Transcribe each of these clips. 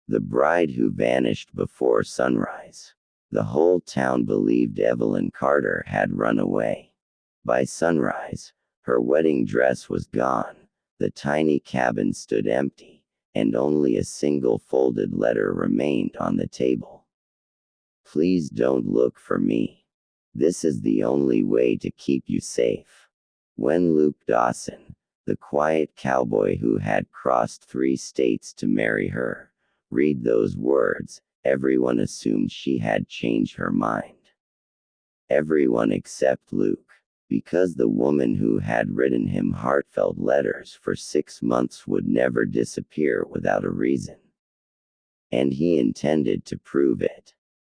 The bride who vanished before sunrise. The whole town believed Evelyn Carter had run away. By sunrise, her wedding dress was gone, the tiny cabin stood empty, and only a single folded letter remained on the table. Please don't look for me. This is the only way to keep you safe. When Luke Dawson, the quiet cowboy who had crossed 3 states to marry her, read those words, everyone assumed she had changed her mind. Everyone except Luke, because the woman who had written him heartfelt letters for 6 months would never disappear without a reason. And he intended to prove it.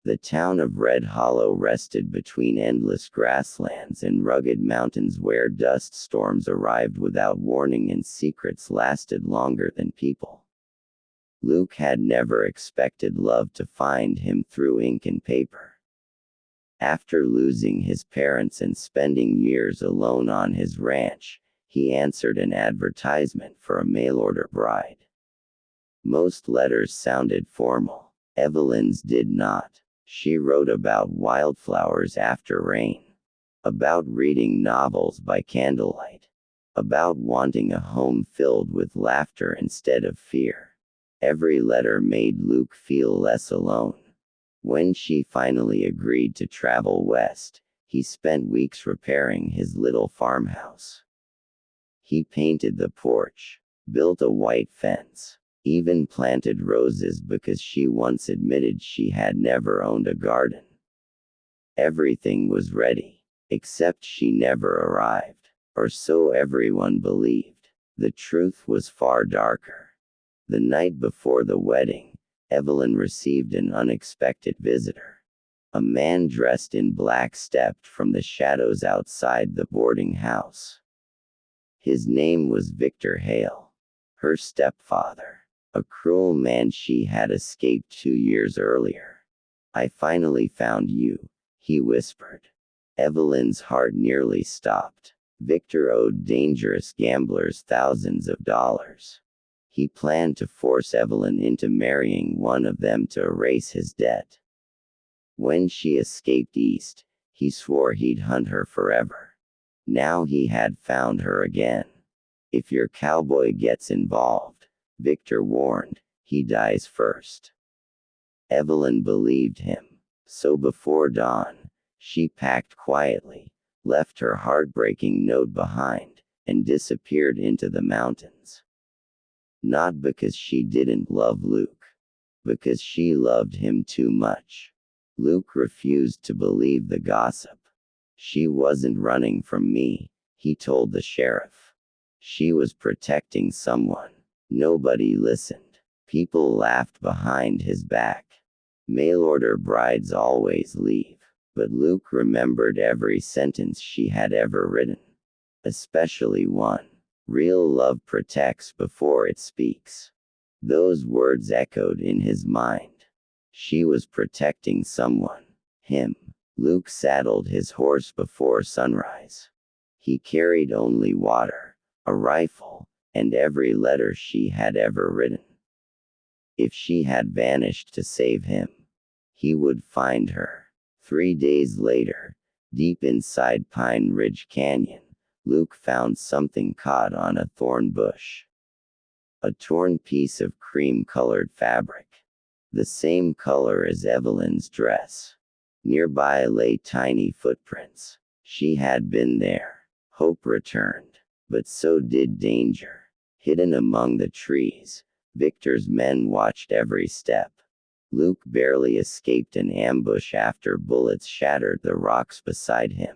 The town of Red Hollow rested between endless grasslands and rugged mountains where dust storms arrived without warning and secrets lasted longer than people. Luke had never expected love to find him through ink and paper. After losing his parents and spending years alone on his ranch, he answered an advertisement for a mail-order bride. Most letters sounded formal. Evelyn's did not. She wrote about wildflowers after rain, about reading novels by candlelight, about wanting a home filled with laughter instead of fear. Every letter made Luke feel less alone. When she finally agreed to travel west, he spent weeks repairing his little farmhouse. He painted the porch, built a white fence, even planted roses because she once admitted she had never owned a garden. Everything was ready, except she never arrived, or so everyone believed. The truth was far darker. The night before the wedding, Evelyn received an unexpected visitor. A man dressed in black stepped from the shadows outside the boarding house. His name was Victor Hale, her stepfather, a cruel man she had escaped 2 years earlier. I finally found you, he whispered. Evelyn's heart nearly stopped. Victor owed dangerous gamblers thousands of dollars. He planned to force Evelyn into marrying one of them to erase his debt. When she escaped east, he swore he'd hunt her forever. Now he had found her again. If your cowboy gets involved, Victor warned, he dies first. Evelyn believed him. So before dawn, she packed quietly, left her heartbreaking note behind, and disappeared into the mountains. Not because she didn't love Luke. Because she loved him too much. Luke refused to believe the gossip. She wasn't running from me, he told the sheriff. She was protecting someone. Nobody listened. People laughed behind his back. Mail-order brides always leave. But Luke remembered every sentence she had ever written. Especially one. Real love protects before it speaks. Those words echoed in his mind. She was protecting someone. Him. Luke saddled his horse before sunrise. He carried only water, a rifle, and every letter she had ever written. If she had vanished to save him, he would find her. 3 days later, deep inside Pine Ridge Canyon, Luke found something caught on a thorn bush. A torn piece of cream-colored fabric. The same color as Evelyn's dress. Nearby lay tiny footprints. She had been there. Hope returned. But so did danger. Hidden among the trees, Victor's men watched every step. Luke barely escaped an ambush after bullets shattered the rocks beside him.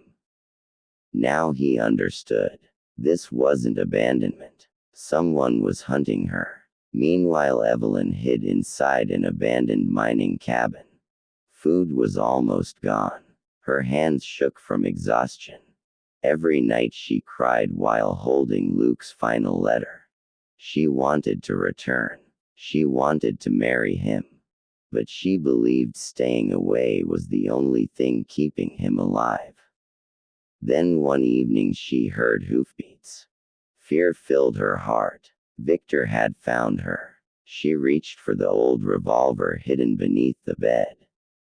Now he understood. This wasn't abandonment. Someone was hunting her. Meanwhile, Evelyn hid inside an abandoned mining cabin. Food was almost gone. Her hands shook from exhaustion. Every night she cried while holding Luke's final letter. She wanted to return. She wanted to marry him. But she believed staying away was the only thing keeping him alive. Then one evening she heard hoofbeats. Fear filled her heart. Victor had found her. She reached for the old revolver hidden beneath the bed.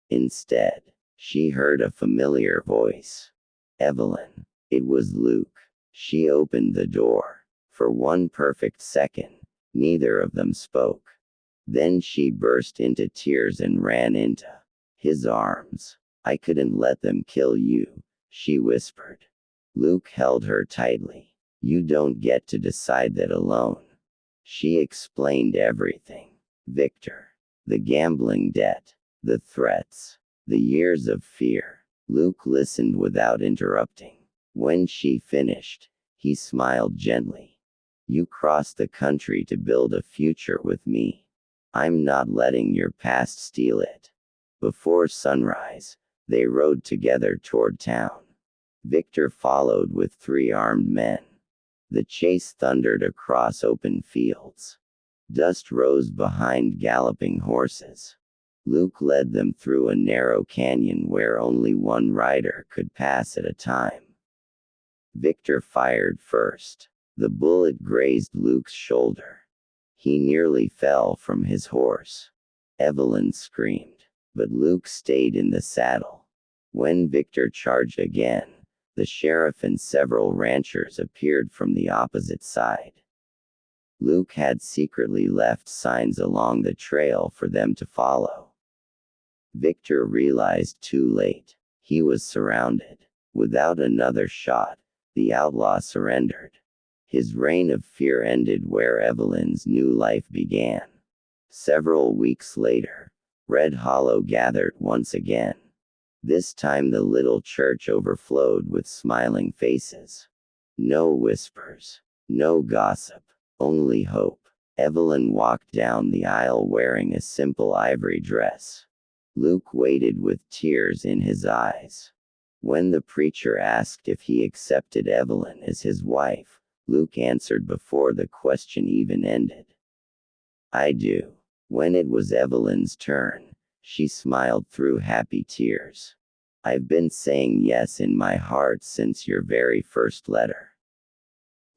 Instead, she heard a familiar voice. Evelyn. It was Luke. She opened the door. For one perfect second, neither of them spoke. Then she burst into tears and ran into his arms. I couldn't let them kill you, she whispered. Luke held her tightly. You don't get to decide that alone. She explained everything. Victor. The gambling debt. The threats. The years of fear. Luke listened without interrupting. When she finished, he smiled gently. You crossed the country to build a future with me. I'm not letting your past steal it. Before sunrise, they rode together toward town. Victor followed with 3 armed men. The chase thundered across open fields. Dust rose behind galloping horses. Luke led them through a narrow canyon where only one rider could pass at a time. Victor fired first. The bullet grazed Luke's shoulder. He nearly fell from his horse. Evelyn screamed, but Luke stayed in the saddle. When Victor charged again, the sheriff and several ranchers appeared from the opposite side. Luke had secretly left signs along the trail for them to follow. Victor realized too late. He was surrounded. Without another shot, the outlaw surrendered. His reign of fear ended where Evelyn's new life began. Several weeks later, Red Hollow gathered once again. This time the little church overflowed with smiling faces. No whispers, no gossip, only hope. Evelyn walked down the aisle wearing a simple ivory dress. Luke waited with tears in his eyes. When the preacher asked if he accepted Evelyn as his wife, Luke answered before the question even ended. I do. When it was Evelyn's turn, she smiled through happy tears. I've been saying yes in my heart since your very first letter.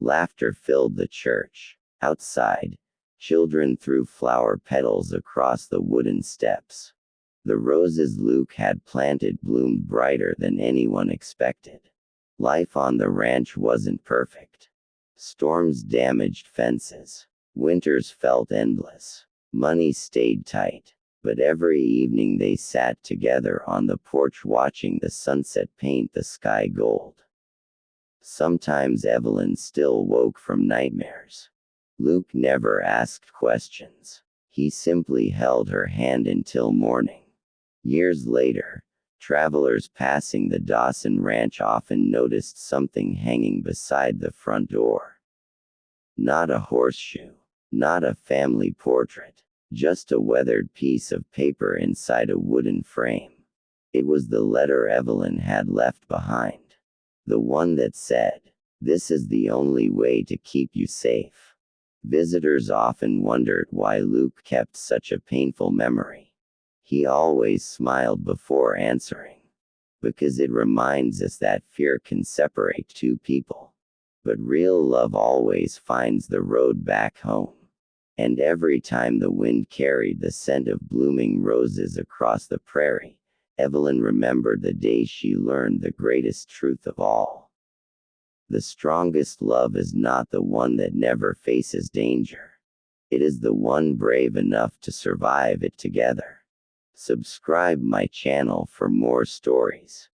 Laughter filled the church. Outside, children threw flower petals across the wooden steps. The roses Luke had planted bloomed brighter than anyone expected. Life on the ranch wasn't perfect. Storms damaged fences. Winters felt endless. Money stayed tight. But every evening they sat together on the porch watching the sunset paint the sky gold. Sometimes Evelyn still woke from nightmares. Luke never asked questions. He simply held her hand until morning. Years later, travelers passing the Dawson Ranch often noticed something hanging beside the front door. Not a horseshoe, not a family portrait, just a weathered piece of paper inside a wooden frame. It was the letter Evelyn had left behind. The one that said, "This is the only way to keep you safe." Visitors often wondered why Luke kept such a painful memory. He always smiled before answering. Because it reminds us that fear can separate two people. But real love always finds the road back home. And every time the wind carried the scent of blooming roses across the prairie, Evelyn remembered the day she learned the greatest truth of all. The strongest love is not the one that never faces danger. It is the one brave enough to survive it together. Subscribe my channel for more stories.